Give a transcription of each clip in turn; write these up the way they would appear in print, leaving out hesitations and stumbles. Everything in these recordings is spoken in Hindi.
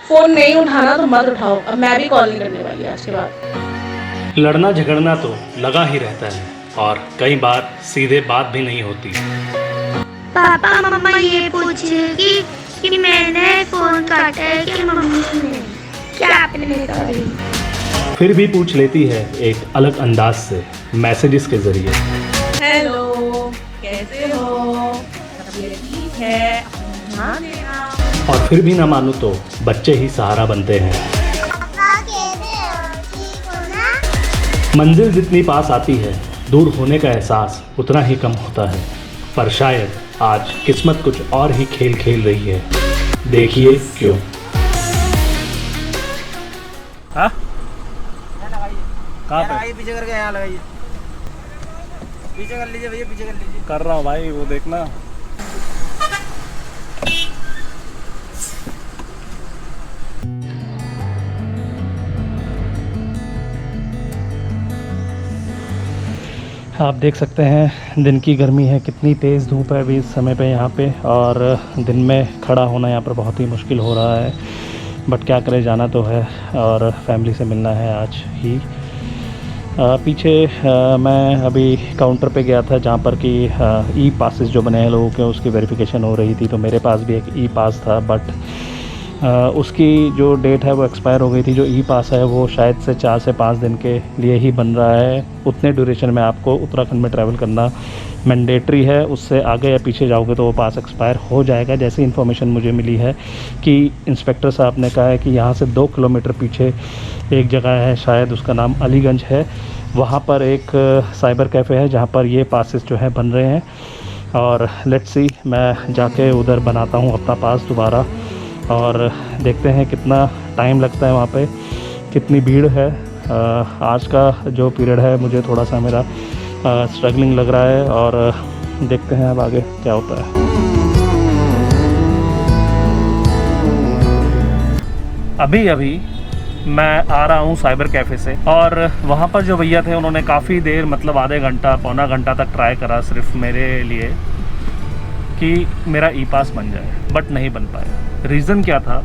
फोन नहीं उठाना तो मत उठाओ, अब मैं भी कॉल नहीं करने वाली आज के बाद। लड़ना झगड़ना तो लगा ही रहता है और कई बार सीधे बात भी नहीं होती। पापा मम्मा ये पूछेगी कि मैंने फोन काटा है कि मम्मी ने, क्या आपने मेरा करी? फिर भी पूछ लेती है एक अलग अंदाज से, मैसेजेस के जरिए। हेलो, कैसे हो? तबीयत ठीक है? अपना ध्यान देना। और फिर भी ना मानो तो बच्चे ही सहारा बनते हैं। मंजिल जितनी पास आती है, दूर होने का एहसास उतना ही कम होता है। पर शायद आज किस्मत कुछ और ही खेल खेल रही है, देखिए क्यों। हाँ? कहाँ पे? पीछे करके यहाँ लगाइए, पीछे कर लीजिए भैया, पीछे कर लीजिए। कर रहा हूँ भाई, वो देखना। आप देख सकते हैं दिन की गर्मी है, कितनी तेज़ धूप है अभी इस समय पे यहाँ पे, और दिन में खड़ा होना यहाँ पर बहुत ही मुश्किल हो रहा है। बट क्या करें, जाना तो है और फैमिली से मिलना है आज ही। पीछे मैं अभी काउंटर पे गया था जहाँ पर कि ई पासेस जो बने हैं लोगों के, उसकी वेरिफिकेशन हो रही थी। तो मेरे पास भी एक ई पास था, बट उसकी जो डेट है वो एक्सपायर हो गई थी। जो ई पास है वो शायद से 4 से 5 दिन के लिए ही बन रहा है। उतने ड्यूरेशन में आपको उत्तराखंड में ट्रैवल करना मैंडेटरी है। उससे आगे या पीछे जाओगे तो वो पास एक्सपायर हो जाएगा। जैसी इन्फॉर्मेशन मुझे मिली है कि इंस्पेक्टर साहब ने कहा है कि यहाँ से 2 किलोमीटर पीछे एक जगह है, शायद उसका नाम अलीगंज है, वहाँ पर एक साइबर कैफ़े है जहाँ पर ये पासेस जो है बन रहे हैं। और लेट्स सी, मैं जाके उधर बनाता हूँ अपना पास दोबारा और देखते हैं कितना टाइम लगता है, वहाँ पे कितनी भीड़ है। आज का जो पीरियड है मुझे थोड़ा सा मेरा स्ट्रगलिंग लग रहा है और देखते हैं अब आगे क्या होता है। अभी मैं आ रहा हूँ साइबर कैफ़े से, और वहाँ पर जो भैया थे उन्होंने काफ़ी देर, मतलब आधे घंटा पौना घंटा तक ट्राई करा सिर्फ मेरे लिए कि मेरा ई पास बन जाए, बट नहीं बन पाया। रीज़न क्या था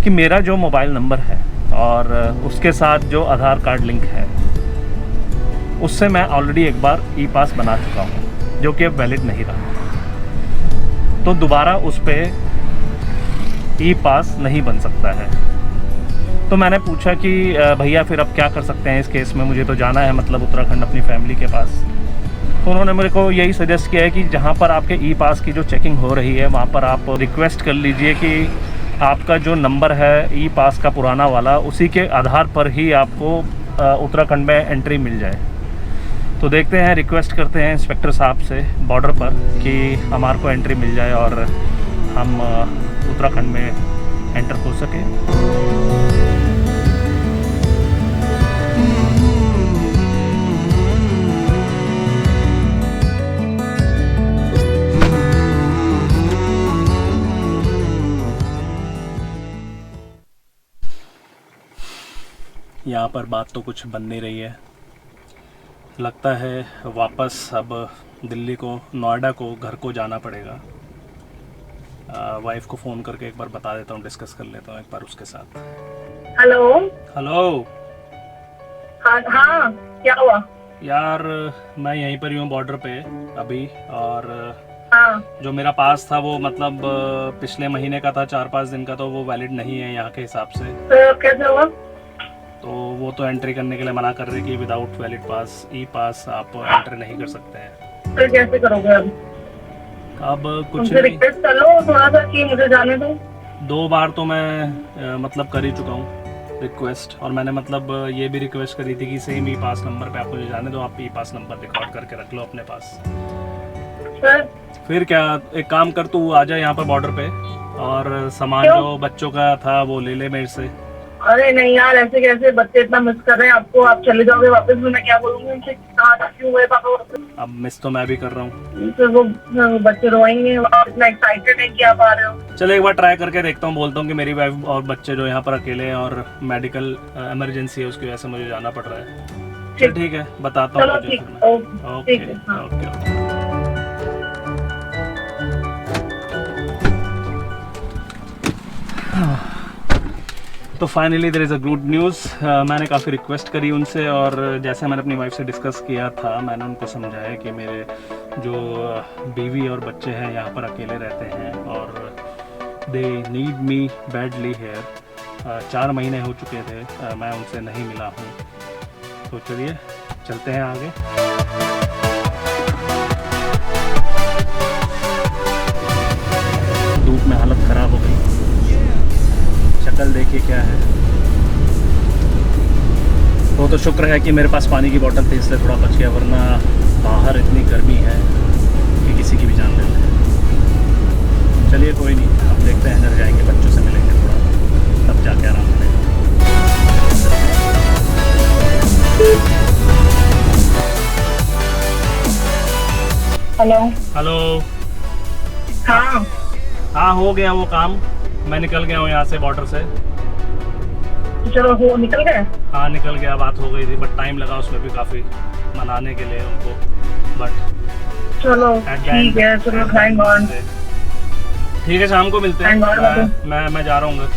कि मेरा जो मोबाइल नंबर है और उसके साथ जो आधार कार्ड लिंक है, उससे मैं ऑलरेडी एक बार ई पास बना चुका हूँ जो कि अब वैलिड नहीं रहा। तो दोबारा उस पर ई पास नहीं बन सकता है। तो मैंने पूछा कि भैया फिर अब क्या कर सकते हैं इस केस में, मुझे तो जाना है मतलब उत्तराखंड अपनी फैमिली के पास। तो उन्होंने मेरे को यही सजेस्ट किया है कि जहाँ पर आपके ई पास की जो चेकिंग हो रही है वहाँ पर आप रिक्वेस्ट कर लीजिए कि आपका जो नंबर है ई पास का पुराना वाला, उसी के आधार पर ही आपको उत्तराखंड में एंट्री मिल जाए। तो देखते हैं, रिक्वेस्ट करते हैं इंस्पेक्टर साहब से बॉर्डर पर कि हमारे को एंट्री मिल जाए और हम उत्तराखंड में एंटर हो सकें। यहाँ पर बात तो कुछ बन नहीं रही है। लगता है वापस अब दिल्ली को, नोएडा को, घर को जाना पड़ेगा। वाइफ को फ़ोन करके एक बार बता देता हूँ, डिस्कस कर लेता हूँ एक बार उसके साथ। हेलो। हेलो। हाँ हाँ, क्या हुआ? यार मैं यहीं पर ही हूँ बॉर्डर पे अभी, और हाँ, जो मेरा पास था वो मतलब पिछले महीने का था, 4-5 दिन का, तो वो वैलिड नहीं है यहाँ के हिसाब से। तो कैसे हुआ? तो वो तो एंट्री करने के लिए मना कर रहे कि विदाउट वैलिड पास, ई पास आप एंटर नहीं कर सकते हैं। तो कैसे करोगे अब? कुछ उनसे रिक्वेस्ट कर लो थोड़ा सा कि मुझे जाने दो। 2 बार तो मैं मतलब कर ही चुका हूँ रिक्वेस्ट, और मैंने मतलब ये भी रिक्वेस्ट करी थी कि सेम ई पास नंबर पे आप मुझे जाने दो, आप ई पास नंबर रिकॉर्ड करके रख लो अपने पास। फिर क्या, एक काम कर, तू आ जा यहाँ पर बॉर्डर पे और सामान जो बच्चों का था वो ले ले मेरे से। अरे नहीं यार, ऐसे कैसे? बच्चे इतना मिस कर रहे हैं आपको, आप चले जाओगे वापस, मैं क्या बोलूंगी उनसे? कहाँ क्यों गए पापा वापस? अब मिस तो मैं भी कर रहा हूँ। तो वो बच्चे रोएंगे, इतना एक्साइटेड है कि आप आ रहे हो। चलो एक बार ट्राई करके देखता हूँ, बोलता हूँ कि मेरी वाइफ और बच्चे जो यहाँ पर अकेले हैं और मेडिकल इमरजेंसी है, उसकी वजह से मुझे जाना पड़ रहा है। चल ठीक है, बताता हूँ तुझे। Okay okay. तो finally there is a good news. मैंने काफ़ी रिक्वेस्ट करी उनसे और जैसे मैंने अपनी वाइफ से डिस्कस किया था, मैंने उनको समझाया कि मेरे जो बीवी और बच्चे हैं यहाँ पर अकेले रहते हैं और they need me badly here. 4 महीने हो चुके थे मैं उनसे नहीं मिला हूँ। तो चलिए चलते हैं आगे। धूप में हालत ख़राब हो गई, शक्ल देखिए क्या है। तो शुक्र है कि मेरे पास पानी की बोतल थी, इससे थोड़ा बच गया, वरना बाहर इतनी गर्मी है कि किसी की भी जान ले ले। चलिए कोई नहीं, अब देखते हैं, घर जाएंगे, बच्चों से मिलेंगे थोड़ा, तब जाके आराम मिलेगा। हेलो। हेलो। हाँ हाँ हो गया वो काम, मैं निकल गया हूँ यहाँ से बॉर्डर से। चलो हो निकल गए। हाँ निकल गया, बात हो गई थी, बट टाइम लगा उसमें भी काफ़ी मनाने के लिए उनको, बट चलो ठीक है, चलो थैंक गॉड। ठीक है, शाम को मिलते हैं। मैं जा रहा हूँ।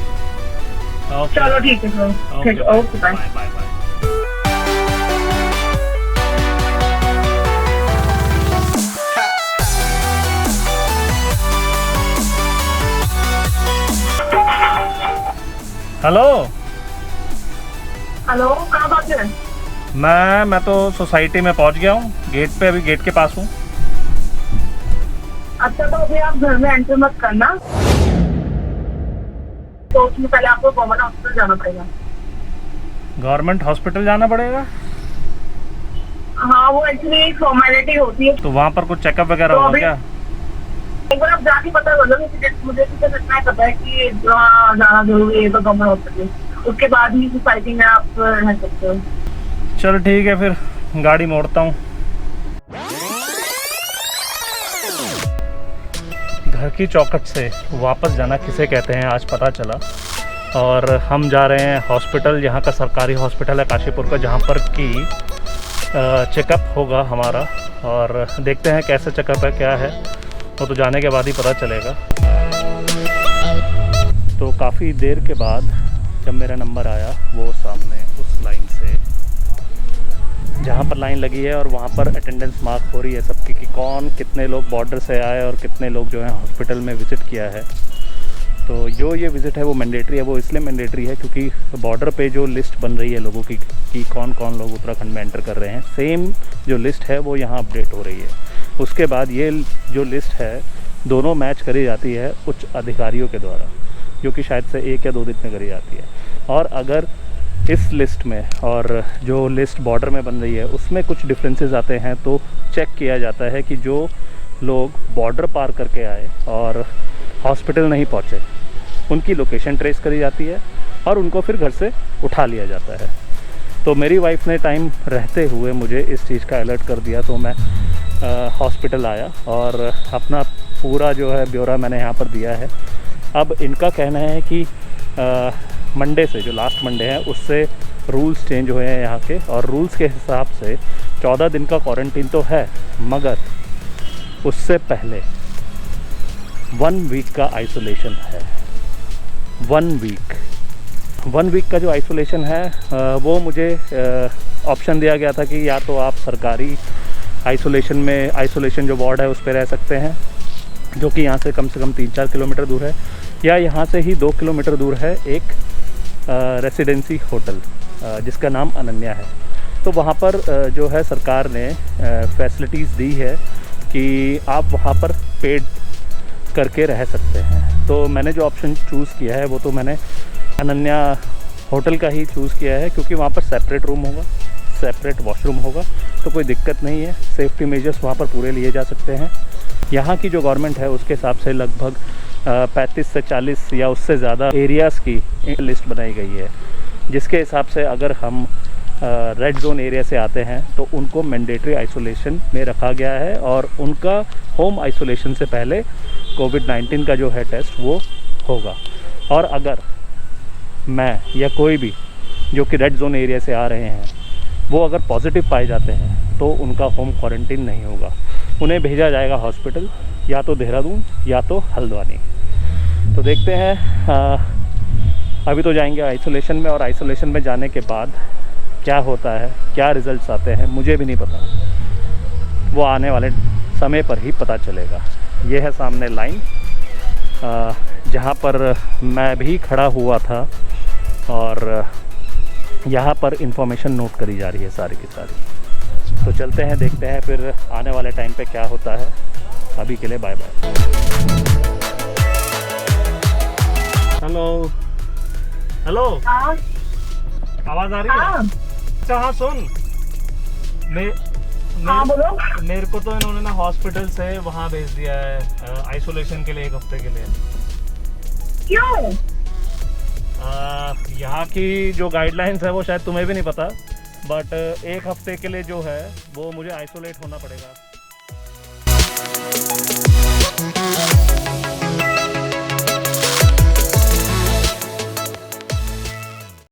चलो ठीक है, okay bye bye bye. Hello. Hello, कहाँ बात है? मैं तो सोसाइटी में पहुंच गया हूँ, गेट पे, अभी गेट के पास हूँ। अच्छा, तो अभी आप घर में एंटर मत करना, तो उसमें पहले आपको गवर्नमेंट हॉस्पिटल जाना पड़ेगा। गवर्नमेंट हॉस्पिटल जाना पड़ेगा? हाँ, वो एक्चुअली एक फॉर्मेलिटी होती है। तो वहाँ पर कुछ चेकअप वगैरह तो होगा क्या? एक बार आप जाके पता कर लो, मुझे इतना पता है कि वहाँ जाना जरूरी है, तो गवर्नमेंट हॉस्पिटल, उसके बाद ही सोसाइटी में आप रह सकते हो। चलो ठीक है, फिर गाड़ी मोड़ता हूँ। घर की चौखट से वापस जाना किसे कहते हैं आज पता चला, और हम जा रहे हैं हॉस्पिटल, यहाँ का सरकारी हॉस्पिटल है काशीपुर का, जहाँ पर कि चेकअप होगा हमारा, और देखते हैं कैसे चेकअप है, क्या है, वो तो जाने के बाद ही पता चलेगा। तो काफ़ी देर के बाद जब मेरा नंबर आया, वो सामने उस लाइन से जहाँ पर लाइन लगी है, और वहाँ पर अटेंडेंस मार्क हो रही है सबकी कि कौन कितने लोग बॉर्डर से आए और कितने लोग जो है हॉस्पिटल में विज़िट किया है। तो जो ये विज़िट है वो मैंडेटरी है। वो इसलिए मैंडेटरी है क्योंकि बॉर्डर पे जो लिस्ट बन रही है लोगों की कि कौन कौन लोग उत्तराखंड में एंटर कर रहे हैं, सेम जो लिस्ट है वो यहाँ अपडेट हो रही है। उसके बाद ये जो लिस्ट है दोनों मैच करी जाती है उच्च अधिकारियों के द्वारा, जो कि शायद से 1 या 2 दिन में करी जाती है। और अगर इस लिस्ट में और जो लिस्ट बॉर्डर में बन रही है उसमें कुछ डिफरेंसेस आते हैं, तो चेक किया जाता है कि जो लोग बॉर्डर पार करके आए और हॉस्पिटल नहीं पहुँचे, उनकी लोकेशन ट्रेस करी जाती है और उनको फिर घर से उठा लिया जाता है। तो मेरी वाइफ ने टाइम रहते हुए मुझे इस चीज़ का अलर्ट कर दिया, तो मैं हॉस्पिटल आया और अपना पूरा जो है ब्यौरा मैंने यहाँ पर दिया है। अब इनका कहना है कि मंडे से, जो लास्ट मंडे है, उससे रूल्स चेंज हुए हैं यहाँ के, और रूल्स के हिसाब से 14 दिन का क्वारंटीन तो है, मगर उससे पहले 1 वीक का आइसोलेशन है। 1 वीक का जो आइसोलेशन है वो मुझे ऑप्शन दिया गया था कि या तो आप सरकारी आइसोलेशन जो वार्ड है उस पर रह सकते हैं, जो कि यहाँ से कम 3-4 किलोमीटर दूर है, या यहाँ से ही 2 किलोमीटर दूर है एक रेसिडेंसी होटल जिसका नाम अनन्या है। तो वहाँ पर जो है सरकार ने फैसिलिटीज़ दी है कि आप वहाँ पर पेड करके रह सकते हैं। तो मैंने जो ऑप्शन चूज़ किया है वो तो मैंने अनन्या होटल का ही चूज़ किया है, क्योंकि वहाँ पर सेपरेट रूम होगा, सेपरेट वॉशरूम होगा, तो कोई दिक्कत नहीं है, सेफ्टी मेजर्स वहाँ पर पूरे लिए जा सकते हैं। यहाँ की जो गवर्नमेंट है उसके हिसाब से लगभग 35 से 40 या उससे ज़्यादा एरियाज़ की लिस्ट बनाई गई है, जिसके हिसाब से अगर हम रेड जोन एरिया से आते हैं तो उनको मैंडेटरी आइसोलेशन में रखा गया है, और उनका होम आइसोलेशन से पहले कोविड-19 का जो है टेस्ट वो होगा। और अगर मैं या कोई भी जो कि रेड जोन एरिया से आ रहे हैं वो अगर पॉजिटिव पाए जाते हैं तो उनका होम क्वारंटीन नहीं होगा, उन्हें भेजा जाएगा हॉस्पिटल, या तो देहरादून या तो हल्द्वानी। तो देखते हैं अभी तो जाएंगे आइसोलेशन में, और आइसोलेशन में जाने के बाद क्या होता है, क्या रिज़ल्ट्स आते हैं, मुझे भी नहीं पता। वो आने वाले समय पर ही पता चलेगा। ये है सामने लाइन जहाँ पर मैं भी खड़ा हुआ था, और यहाँ पर इंफॉर्मेशन नोट करी जा रही है सारी की सारी। तो चलते हैं, देखते हैं फिर आने वाले टाइम पे क्या होता है। अभी के लिए बाय बाय। हेलो हेलो, हाँ आवाज़ आ रही है? हाँ अच्छा हाँ, सुन, हाँ बोलो। मेरे को तो इन्होंने ना हॉस्पिटल से वहाँ भेज दिया है आइसोलेशन के लिए 1 हफ्ते के लिए। क्यों? यहाँ की जो गाइडलाइंस है वो शायद तुम्हें भी नहीं पता, बट 1 हफ्ते के लिए जो है वो मुझे आइसोलेट होना पड़ेगा।